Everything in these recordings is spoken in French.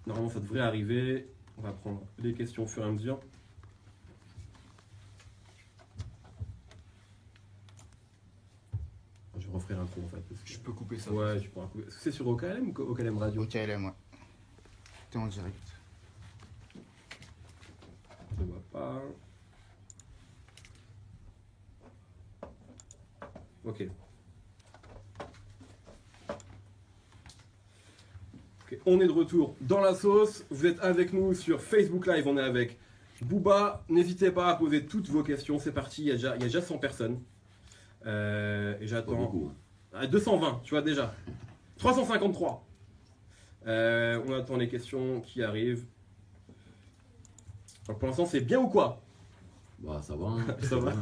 Normalement, ça devrait arriver. On va prendre les questions au fur et à mesure. Je referai l'intro en fait. Parce que... Je peux couper ça. Ouais, tu pourras couper. Est-ce que c'est sur OKLM ou OKLM Radio? OKLM, ouais. T'es en direct. Je ne vois pas. Ok. Ok, on est de retour dans la sauce. Vous êtes avec nous sur Facebook Live. On est avec Booba. N'hésitez pas à poser toutes vos questions. C'est parti. Il y a déjà 100 personnes. Et j'attends. 220, tu vois déjà. 353. On attend les questions qui arrivent. Donc pour l'instant, c'est bien ou quoi? Bah ça va. Hein. Ça va.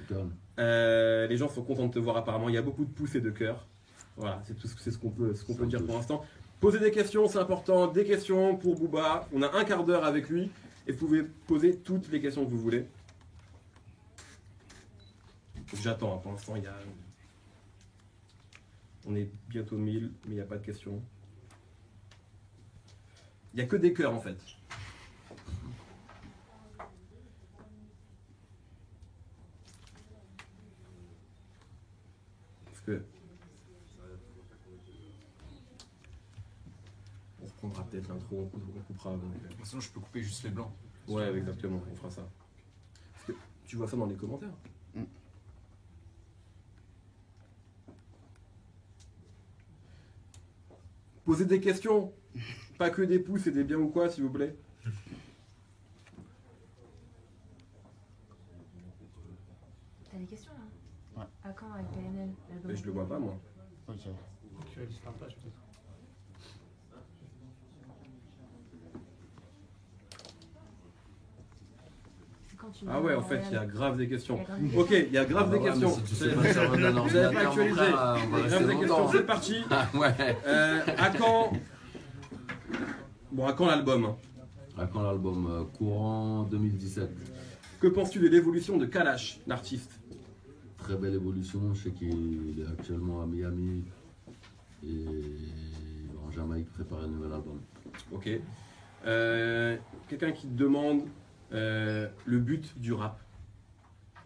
Calme. Les gens sont contents de te voir apparemment. Il y a beaucoup de pouces et de cœurs. Voilà, c'est ce qu'on peut dire pour l'instant. Posez des questions, c'est important. Des questions pour Booba. On a un quart d'heure avec lui et vous pouvez poser toutes les questions que vous voulez. J'attends. Hein. Pour l'instant, il y a... On est bientôt 1000, mais il n'y a pas de questions. Il n'y a que des cœurs en fait. Parce que... On reprendra peut-être l'intro, on coupera. Sinon, je peux couper juste les blancs. Ouais, exactement, on fera ça. Parce que tu vois ça dans les commentaires. Posez des questions, pas que des pouces et des biens ou quoi, s'il vous plaît. T'as des questions là? Ouais. À quand avec PNL? Mais je le vois pas, moi. Ok. Ah ouais, en fait, il y a grave des questions. Il y a grave des Ok, il y a grave des questions. Si tu sais pas servir d'un Vous n'avez pas ordinateur, mon actualisé. frère, on va Il y a rester grave des questions, longtemps. c'est parti. Ah ouais. À quand... Bon, à quand l'album hein? À quand l'album courant 2017. Que penses-tu de l'évolution de Kalash, l'artiste? Très belle évolution. Je sais qu'il est actuellement à Miami et en Jamaïque préparer un nouvel album. Ok. Quelqu'un qui te demande le but du rap.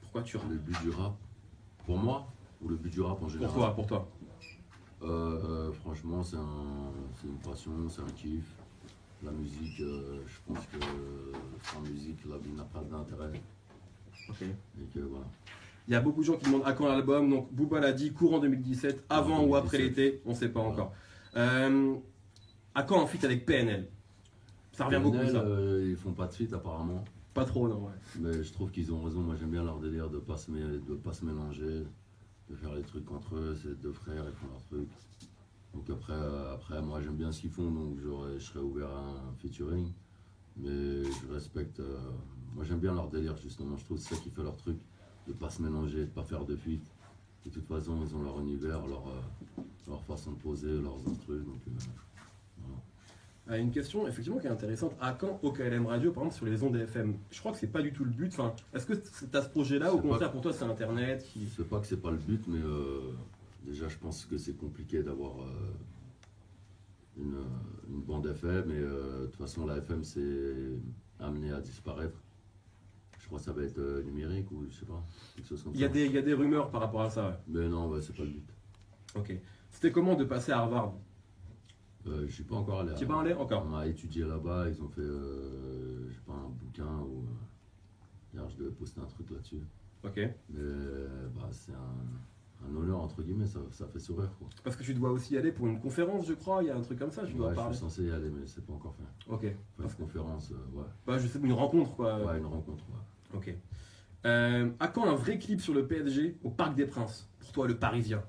Pourquoi tu rappes? Le but du rap, pour moi, ou le but du rap en général? Pour toi. Franchement, c'est une passion, c'est un kiff. La musique, je pense que sans musique, la vie n'a pas d'intérêt. Ok. Et que voilà. Il y a beaucoup de gens qui demandent à quand l'album. Donc Booba l'a dit, courant 2017, avant ou après 2017. l'été, on ne sait pas encore. À quand un feat avec PNL? Ça revient beaucoup PNL, ça. ils font pas de feat apparemment. Pas trop, non, ouais. Mais je trouve qu'ils ont raison. Moi, j'aime bien leur délire de pas se mélanger, de faire les trucs entre eux. C'est deux frères, ils font leurs trucs. Donc après moi, j'aime bien ce qu'ils font, donc je serais ouvert à un featuring. Mais je respecte. Moi, j'aime bien leur délire, justement. Je trouve que c'est ça qui fait leur truc, de pas se mélanger, de pas faire de feat. De toute façon, ils ont leur univers, leur façon de poser, leurs instrus. Donc voilà. Une question effectivement qui est intéressante. À quand OKLM Radio, par exemple, sur les ondes FM? Je crois que c'est pas du tout le but. Enfin, est-ce que tu as ce projet-là ou au C'est contraire pas- pour toi c'est Internet qui... C'est pas que c'est pas le but, mais déjà je pense que c'est compliqué d'avoir une bande FM, mais de toute façon la FM c'est amené à disparaître. Je crois que ça va être numérique ou je sais pas, quelque chose comme Il y a ça. des rumeurs par rapport à ça. Ouais. Mais non, ouais, c'est pas le but. Ok. C'était comment de passer à Harvard? Je suis pas encore allé. Tu es pas allé encore? On a étudié là-bas, ils ont fait, je sais pas, un bouquin ou hier je devais poster un truc là-dessus. Ok. Mais bah, c'est un honneur entre guillemets, ça fait sourire quoi. Parce que tu dois aussi y aller pour une conférence, je crois. Il y a un truc comme ça, je dois Ouais, je parler. suis censé y aller, mais c'est pas encore fait. Ok. Enfin, une conférence, ouais. Bah, je sais, une rencontre quoi. Ouais, une rencontre, ouais. Ok. À quand un vrai clip sur le PSG au Parc des Princes? Pour toi, le Parisien.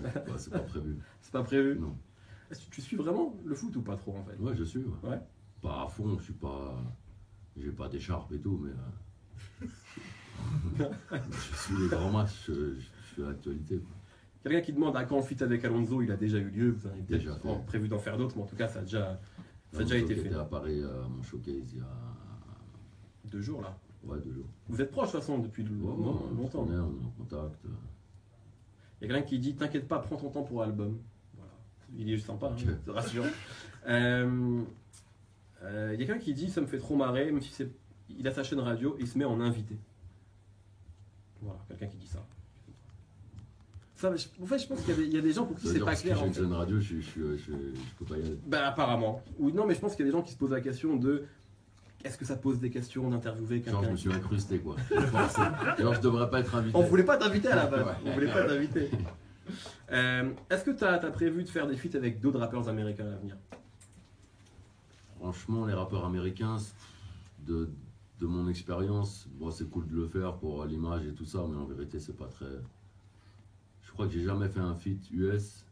Ouais, c'est pas prévu. C'est pas prévu? Non. Est-ce que tu suis vraiment le foot ou pas trop en fait? Ouais, je suis, ouais. Ouais. Pas à fond, je suis pas. J'ai pas d'écharpe et tout, mais. Je suis les grands matchs, je suis à l'actualité. Quoi. Quelqu'un qui demande à quand fit avec Alonso, il a déjà eu lieu. Vous avez Déjà peut-être fait. prévu d'en faire d'autres, mais en tout cas, ça a déjà Mon été showcase fait. était à Paris, mon showcase, il y a. 2 jours là. Ouais, 2 jours. Vous êtes proches de toute façon depuis longtemps. on se connaît, on est en contact. Il y a quelqu'un qui dit t'inquiète pas, prends ton temps pour l'album. Voilà. Il est sympa, Ok. je te rassure. Il y a quelqu'un qui dit ça me fait trop marrer, même si il a sa chaîne radio, il se met en invité. Voilà, quelqu'un qui dit ça. En fait, je pense qu'il y a des gens pour qui c'est pas clair. J'ai En une fait. chaîne radio, je peux pas y aller. Bah apparemment. Ou non, mais je pense qu'il y a des gens qui se posent la question de est-ce que ça pose des questions d'interviewer Genre, je quelqu'un. me suis incrusté quoi. Genre, je devrais pas être invité. On voulait pas t'inviter à la base. Ouais. On voulait pas t'inviter. Est-ce que t'as prévu de faire des feats avec d'autres rappeurs américains à l'avenir? Franchement, les rappeurs américains, de mon expérience, bon, c'est cool de le faire pour l'image et tout ça, mais en vérité, c'est pas très. Je crois que j'ai jamais fait un feat US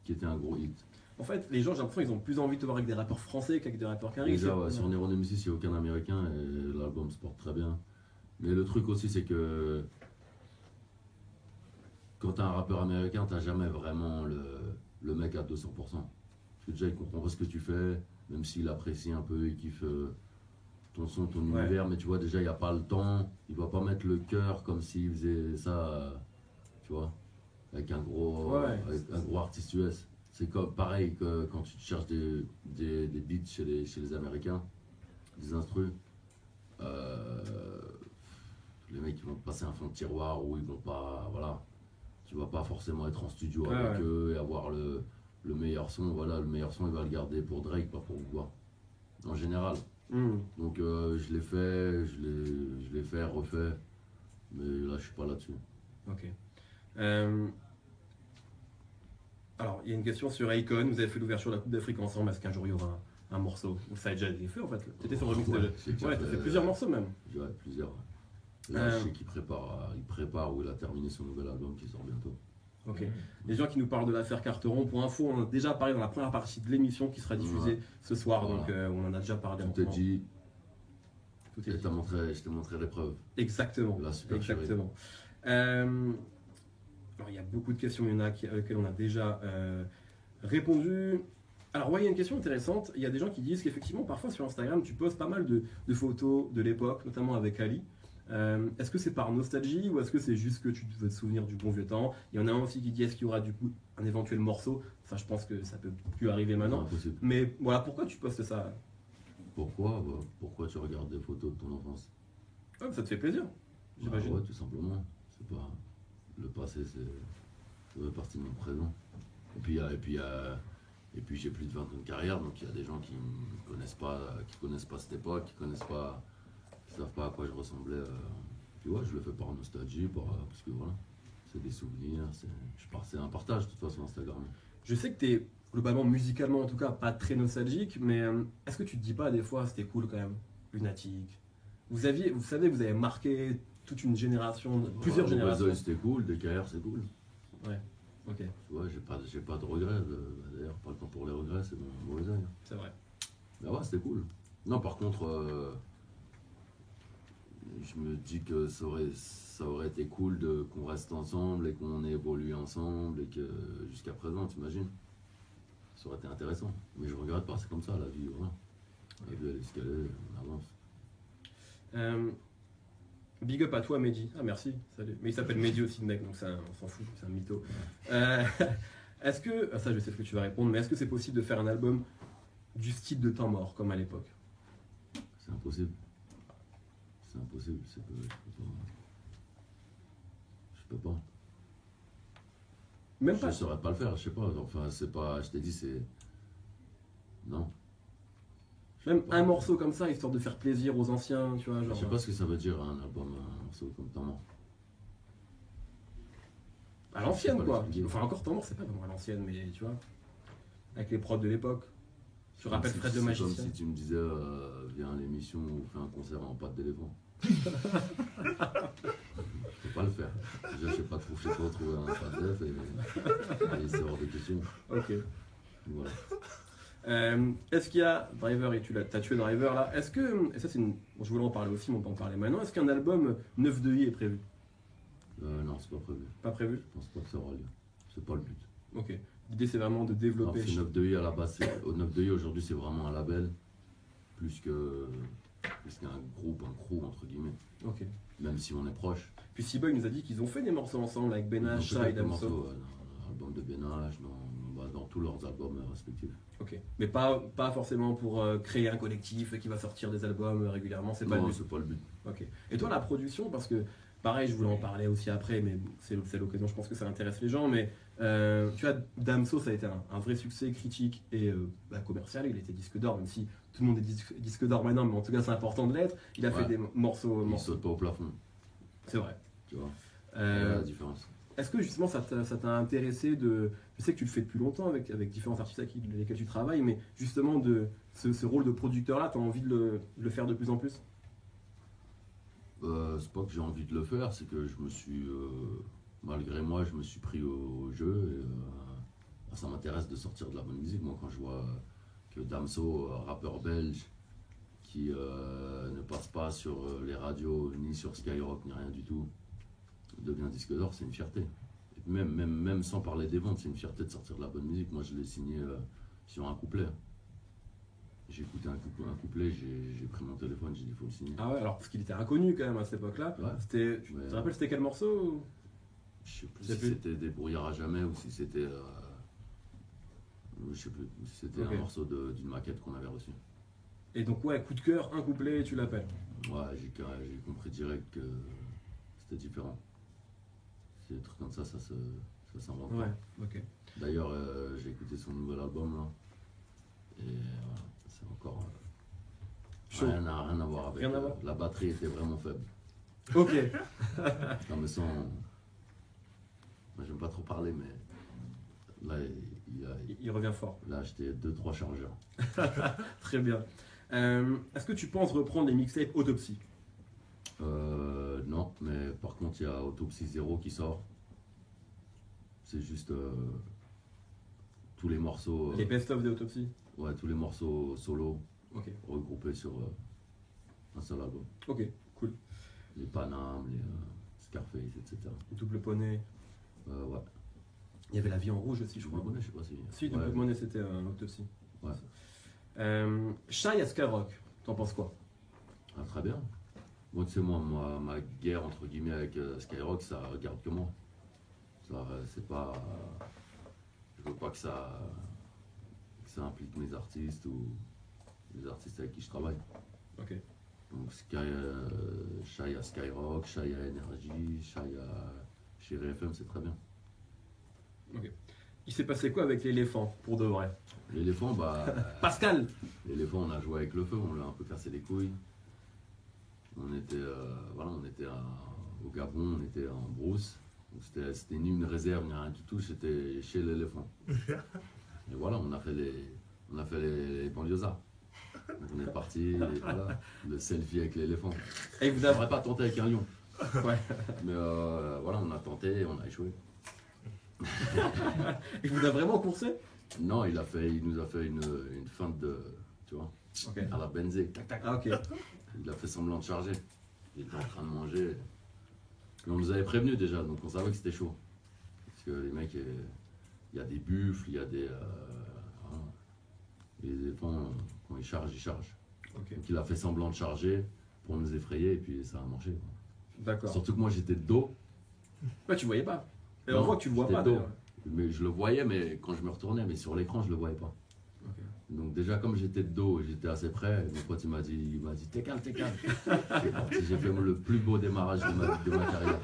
qui était un gros hit. En fait, les gens, j'ai l'impression qu'ils ont plus envie de te voir avec des rappeurs français qu'avec des rappeurs carrés. Déjà, ouais, sur Nero Nemesis, il n'y a aucun américain et l'album se porte très bien. Mais le truc aussi, c'est que quand t'as un rappeur américain, t'as jamais vraiment le mec à 200%. Parce que déjà, il comprend pas ce que tu fais, même s'il apprécie un peu, il kiffe ton son, ton Ouais. univers, mais tu vois, déjà, il n'y a pas le temps, il va pas mettre le cœur comme s'il faisait ça, tu vois, avec un gros, Ouais. avec un gros artiste US. C'est comme pareil que quand tu cherches des beats chez les Américains, des instrus. Les mecs ils vont te passer un fond de tiroir où ils vont pas. Voilà. Tu vas pas forcément être en studio Ouais, avec ouais. eux et avoir le meilleur son. Voilà, le meilleur son il va le garder pour Drake, pas pour Booba. En général. Hmm. Donc je l'ai fait, je l'ai fait, refait. Mais là je suis pas là-dessus. Ok. Alors, il y a une question sur Akon. Vous avez fait l'ouverture de la Coupe d'Afrique ensemble. Est-ce qu'un jour il y aura un morceau? Ça a déjà été fait en fait. Tu étais sur le remix Ouais, de. j'ai déjà Ouais, t'as fait plusieurs morceaux même. Ouais, plusieurs. Ouais. Là, je sais qu'il prépare ou il a terminé son nouvel album qui sort bientôt. Ok. Les gens qui nous parlent de l'affaire Carteron, pour info, on en a déjà parlé dans la première partie de l'émission qui sera diffusée Ouais. ce soir. Voilà. Donc, on en a déjà parlé. Tout est dit, Tout est je dit. t'ai montré l'épreuve. Exactement. La supercherie. Exactement. Alors, il y a beaucoup de questions, il y en a auxquelles on a déjà répondu. Alors, ouais, il y a une question intéressante. Il y a des gens qui disent qu'effectivement, parfois sur Instagram, tu postes pas mal de photos de l'époque, notamment avec Ali. Est-ce que c'est par nostalgie ou est-ce que c'est juste que tu veux te souvenir du bon vieux temps? Il y en a un aussi qui dit est-ce qu'il y aura du coup un éventuel morceau? Ça, je pense que ça peut plus arriver maintenant. Impossible. Mais voilà, pourquoi tu postes ça? Pourquoi pourquoi tu regardes des photos de ton enfance? Ouais, ça te fait plaisir, j'imagine. Ouais, tout simplement. C'est pas. Le passé, ça fait partie de mon présent. Et puis j'ai plus de 20 ans de carrière, donc il y a des gens qui ne connaissent pas cette époque, qui savent pas à quoi je ressemblais. Puis ouais, je le fais par nostalgie, parce que voilà, c'est des souvenirs, c'est un partage de toute façon Instagram. Je sais que tu es globalement, musicalement en tout cas, pas très nostalgique, mais est-ce que tu te dis pas des fois c'était cool quand même, Lunatic? Vous savez, vous avez marqué toute une génération, plusieurs Ouais, générations. Oiseau, c'était cool, DKR c'est cool. Ok, Tu vois, j'ai pas de regrets. D'ailleurs, pas le temps pour les regrets, c'est mon mauvais œil. c'est vrai. Mais ouais, c'était cool. Non, par contre, je me dis que ça aurait été cool qu'on reste ensemble et qu'on ait évolué ensemble et que jusqu'à présent, t'imagines, ça aurait été intéressant. Mais je regrette pas, c'est comme ça la vie, voilà. La vie elle est ce qu'elle est, on avance. Big up à toi, Mehdi. Ah, merci, salut. Mais il s'appelle Mehdi aussi, le mec, donc on s'en fout, c'est un mytho. Est-ce que, ça je sais ce que tu vas répondre, mais est-ce que c'est possible de faire un album du style de Temps Mort, comme à l'époque? C'est impossible. C'est impossible, je peux pas. Même Je pas. ne saurais pas le faire, je sais pas. Enfin, c'est pas. Je t'ai dit, c'est. Non. Même un morceau comme ça, histoire de faire plaisir aux anciens, tu vois, Je genre. sais pas ce que ça veut dire un album, un morceau comme Temps Mort. À l'ancienne, Je sais pas quoi. l'expliquer. Enfin, encore Temps Mort, c'est pas vraiment à l'ancienne, mais tu vois. Avec les prods de l'époque. Je rappelle Fred le C'est Magicien. comme si tu me disais, viens à l'émission ou fais un concert en pâte d'éléphant. Je peux pas le faire. Déjà, je sais pas trop, je sais pas trouver un pâte d'élève et c'est hors de question. Ok. Voilà. Est-ce qu'il y a Driver et t'as tué Driver là? Est-ce que, et ça c'est une, bon, je voulais en parler aussi, mais on peut en parler maintenant. Est-ce qu'un album 9 de I est prévu? Non, c'est pas prévu. Pas prévu? Je pense pas que ça aura lieu. C'est pas le but. Ok. L'idée c'est vraiment de Alors, développer. c'est 9 de I à la base. Au 9 de I aujourd'hui, c'est vraiment un label plus qu'un groupe, un crew entre guillemets. Ok. Même si on est proche. Puis Seaboy nous a dit qu'ils ont fait des morceaux ensemble avec Ils ont Benach, fait Shai, quelques Damso. morceaux, l'album de Benach, dans dans tous leurs albums respectifs. Ok. Mais pas forcément pour créer un collectif qui va sortir des albums régulièrement, c'est pas le Non, but. c'est pas le but. Ok. Et toi, la production, parce que pareil, je voulais en parler aussi après, mais c'est l'occasion, je pense que ça intéresse les gens. Mais tu vois, Damso, ça a été un vrai succès critique et commercial. Il était disque d'or, même si tout le monde est disque d'or maintenant, mais en tout cas, c'est important de l'être. Il a fait Ouais. des morceaux. Ils sautent pas au plafond, C'est vrai. tu vois. Euh, Voilà la différence. Est-ce que justement ça t'a intéressé de. Je sais que tu le fais depuis longtemps avec différents artistes avec lesquels tu travailles, mais justement de ce rôle de producteur-là, tu as envie de le faire de plus en plus? C'est pas que j'ai envie de le faire, c'est que je me suis, malgré moi, je me suis pris au jeu. Et, ça m'intéresse de sortir de la bonne musique. Moi, quand je vois que Damso, rappeur belge, qui ne passe pas sur les radios, ni sur Skyrock, ni rien du tout, devient disque d'or, c'est une fierté. Et puis même sans parler des ventes, c'est une fierté de sortir de la bonne musique. Moi, je l'ai signé sur un couplet. J'ai écouté un couplet, j'ai pris mon téléphone, j'ai dit il faut le signer. Ah ouais, alors parce qu'il était inconnu quand même à cette époque-là. Ouais. Tu Ouais. te rappelles c'était quel morceau? Je sais plus Je sais si plus. c'était Débrouillard à jamais ou si c'était. Je sais plus, si c'était Ok. un morceau d'une maquette qu'on avait reçue. Et donc ouais, coup de cœur, un couplet, tu l'appelles. Ouais, j'ai compris direct que c'était différent. C'est des trucs comme ça s'invente Ouais, pas. ok. D'ailleurs, j'ai écouté son nouvel album là. Et voilà, c'est encore. Chaud. Rien à voir avec. Rien à voir. La batterie était vraiment faible. Ok. Non, mais sans. Moi, j'aime pas trop parler, mais. Là, Il revient fort. il a acheté 2-3 chargeurs. Très bien. Est-ce que tu penses reprendre les mixtapes Autopsy? Non, mais par contre, il y a Autopsy 0 qui sort. C'est juste tous les morceaux. Les best-of des Autopsy? Ouais, tous les morceaux solo Ok. regroupés sur un seul album. Ok, cool. Les Panam, les Scarface, etc. Double Poney. Ouais. Il y avait La Vie en Rouge aussi, je Je crois. connais, je sais pas si. Si, Double Ouais. Poney, c'était un Autopsy. Ouais. Shy à Skyrock, t'en penses quoi? Ah, très bien. Moi, tu sais, moi, ma guerre entre guillemets avec Skyrock, ça regarde que moi. C'est pas. Je veux pas que ça implique mes artistes ou les artistes avec qui je travaille. Ok. Donc, Shy à Skyrock, Shy à Energy, Shy à Chéri FM, c'est très bien. Il s'est passé quoi avec l'éléphant, pour de vrai? L'éléphant, bah. Pascal! L'éléphant, on a joué avec le feu, on l'a un peu cassé les couilles. On était, au Gabon, on était en brousse. Donc c'était ni une réserve, ni rien du tout, c'était chez l'éléphant. Et voilà, on a fait les banlieusards. Donc on est parti, et voilà, le selfie avec l'éléphant. Et il vous On a... n'aurait pas tenté avec un lion. Ouais. Mais voilà, on a tenté et on a échoué. Il vous a vraiment coursé? Non, il nous a fait une feinte de, tu vois, Ok. à la benzée. Tac, tac. Ah ok. Il a fait semblant de charger. Il était en train de manger. Mais on nous avait prévenu déjà, donc on savait que c'était chaud. Parce que les mecs, il y a des buffles, il y a des. Voilà. Et les éléphants, quand ils chargent, ils chargent. Ok. Donc il a fait semblant de charger pour nous effrayer et puis ça a marché. D'accord. Surtout que moi j'étais de dos. Ouais, tu voyais pas. Et on Non, voit que tu le vois j'étais pas de dos. d'ailleurs. Mais je le voyais, mais quand je me retournais, mais sur l'écran, je le voyais pas. Ok. Donc déjà comme j'étais de dos et j'étais assez près, mon pote il m'a dit t'es calme, t'es calme. C'est parti, j'ai fait le plus beau démarrage de ma carrière.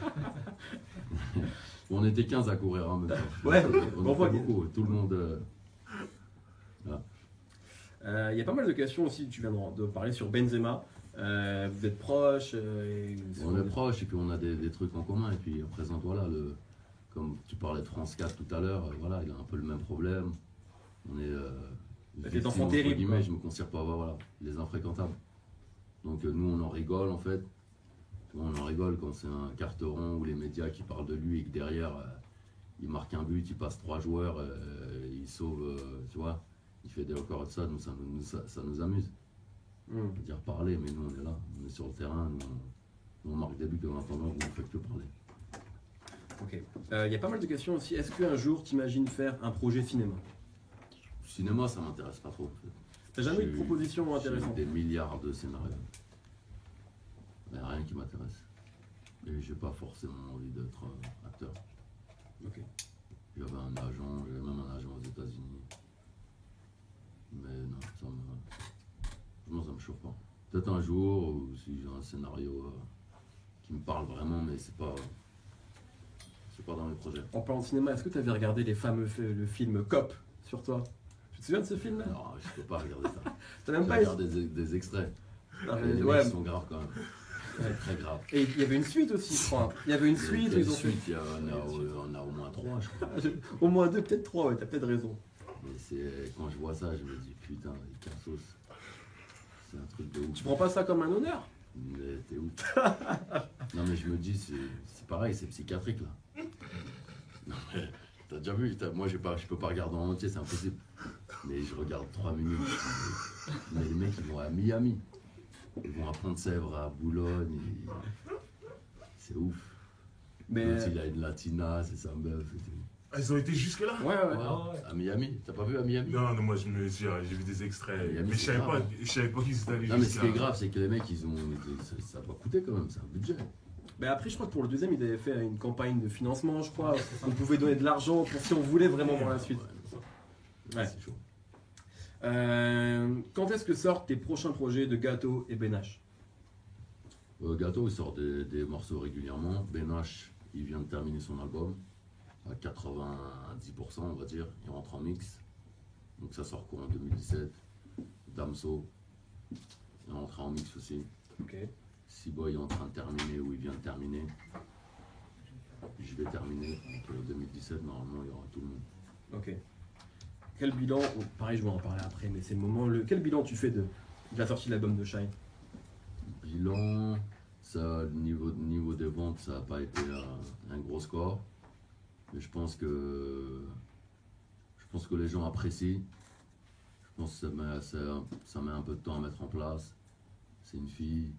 On était 15 à courir en même temps. Ouais, on on voit était que- beaucoup, tout le monde. Il y a pas mal de questions aussi, tu viens de parler sur Benzema. Vous êtes proches. On est proches et puis on a des trucs en commun. Et puis à présent, voilà, comme tu parlais de France 4 tout à l'heure, voilà, il a un peu le même problème. On est. Des victimes, enfants entre terribles, guillemets, quoi. je me considère pas, voilà, les infréquentables. Donc nous, on en rigole en fait. Tu vois, on en rigole quand c'est un carteron ou les médias qui parlent de lui et que derrière, il marque un but, il passe 3 joueurs, il sauve, tu vois, il fait des records de ça, ça nous amuse. Hmm. On peut dire parler, mais nous, on est là, on est sur le terrain, nous, on marque des buts en attendant, vous ne faites que parler. Ok. Il y a pas mal de questions aussi. Est-ce qu'un jour tu imagines faire un projet cinéma? Cinéma, ça m'intéresse pas trop. En fait. T'as jamais eu de J'ai- proposition J'ai intéressante? des milliards de scénarios. Il n'y a rien qui m'intéresse. Et j'ai pas forcément envie d'être acteur. Ok. J'avais même un agent aux États-Unis. Mais non, ça me chauffe pas. Peut-être un jour, ou si j'ai un scénario qui me parle vraiment, mais c'est pas dans mes projets. En parlant de cinéma, est-ce que tu avais regardé le film Cop sur toi? Tu te souviens de ce film-là? Non, je peux pas regarder ça. T'as même Je pas regarde des extraits. Les ouais. mecs sont graves quand même. Ouais. Très grave. Et il y avait une suite aussi, je crois. Il y avait une suite. Il y a Ils ont fait... il y en a au moins 3, je crois. Au moins 2, peut-être 3, ouais, t'as peut-être raison. Mais quand je vois ça, je me dis putain, les cassos, c'est un truc de ouf. Tu prends pas ça comme un honneur? Mais t'es ouf. Non mais je me dis, c'est pareil, c'est psychiatrique là. Non mais t'as déjà vu, moi je peux pas regarder en entier, c'est impossible. Mais je regarde 3 minutes. Mais les mecs ils vont à Miami. Ils vont à Pont-de-Sèvres, à Boulogne. C'est ouf. Mais... L'autre, il a une latina, c'est sa meuf et tout. Ah, ils ont été jusque-là? Ouais. Ouais, à Miami. T'as pas vu à Miami? Non, moi j'ai vu des extraits. Miami, Mais je savais grave. pas qu'ils étaient allés Non mais ce jusque-là. qui est grave, c'est que les mecs, ça doit coûter quand même, c'est un budget. Mais après, je crois que pour le deuxième, ils avaient fait une campagne de financement, je crois. On pouvait donner de l'argent pour si on voulait vraiment voir la suite. Ouais. C'est chaud. Quand est-ce que sortent tes prochains projets de Gâteau et Benache? Gâteau, il sort des morceaux régulièrement. Benache, il vient de terminer son album à 90%, on va dire. Il rentre en mix. Donc ça sort quoi en 2017? Damso, il rentre en mix aussi. Ok. Seaboy est en train de terminer ou il vient de terminer. Je vais terminer. Donc 2017, normalement, il y aura tout le monde. Ok. Quel bilan, pareil je vais en parler après, mais c'est le moment, quel bilan tu fais de la sortie de l'album de Shine? Bilan, ça, niveau des ventes, ça n'a pas été un gros score. Mais je pense que les gens apprécient. Je pense que ça met un peu de temps à mettre en place. C'est une fille,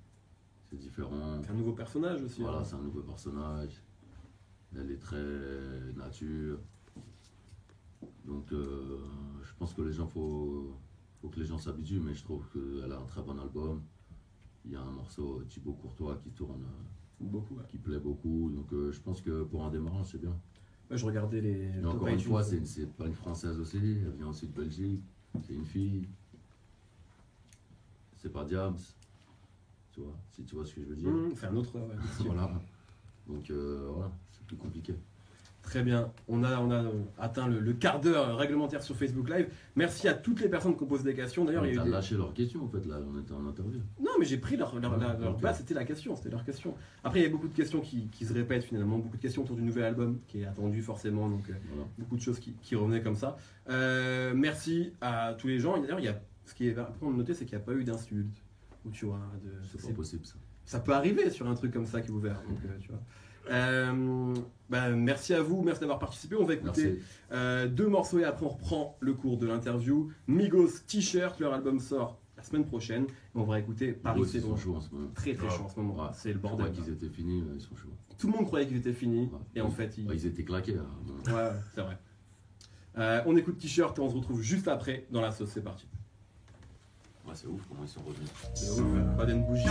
c'est différent. C'est un nouveau personnage aussi. Voilà, hein. c'est un nouveau personnage. Elle est très nature. Donc je pense que les gens, faut que les gens s'habituent, mais je trouve qu'elle a un très bon album. Il y a un morceau Thibaut Courtois qui tourne, Beaucoup. Ouais. qui plaît beaucoup. Donc je pense que pour un démarrage, c'est bien. Ouais, je regardais les. Et top encore une iTunes. fois, c'est pas une Française aussi, elle vient aussi de Belgique. C'est une fille. C'est pas Diams. Tu vois, si tu vois ce que je veux dire. C'est un autre. Ouais, style. Voilà. Donc voilà, c'est plus compliqué. Très bien, on a atteint le quart d'heure réglementaire sur Facebook Live. Merci à toutes les personnes qui ont posé des questions. D'ailleurs, il y a On eu a des... lâché leurs questions en fait, là, on était en interview. Non, mais j'ai pris leur ok. place, c'était la question, c'était leur question. Après, il y a beaucoup de questions qui se répètent finalement, beaucoup de questions autour du nouvel album qui est attendu forcément, donc Voilà. beaucoup de choses qui revenaient comme ça. Merci à tous les gens. Et d'ailleurs, ce qui est important de noter, c'est qu'il n'y a pas eu d'insultes. Ou tu vois, C'est pas possible ça. ça peut arriver sur un truc comme ça qui est ouvert. Donc, tu vois. Merci à vous, merci d'avoir participé. On va écouter Merci. 2 morceaux et après on reprend le cours de l'interview. Migos T-shirt, leur album sort la semaine prochaine. Et on va écouter Paris Ils c'est sont bon. chauds en ce moment. Très chaud en ce moment. Ouais. C'est le Je bordel. croyais qu'ils étaient finis, mais ils sont chauds. Tout le monde croyait qu'ils étaient finis. Ouais. Et en fait, Ils étaient claqués là. Bon. Ouais, c'est vrai. On écoute T-shirt et on se retrouve juste après dans la sauce. C'est parti. Ouais, c'est ouf comment ils sont revenus. C'est ouf, pas d'une bougie.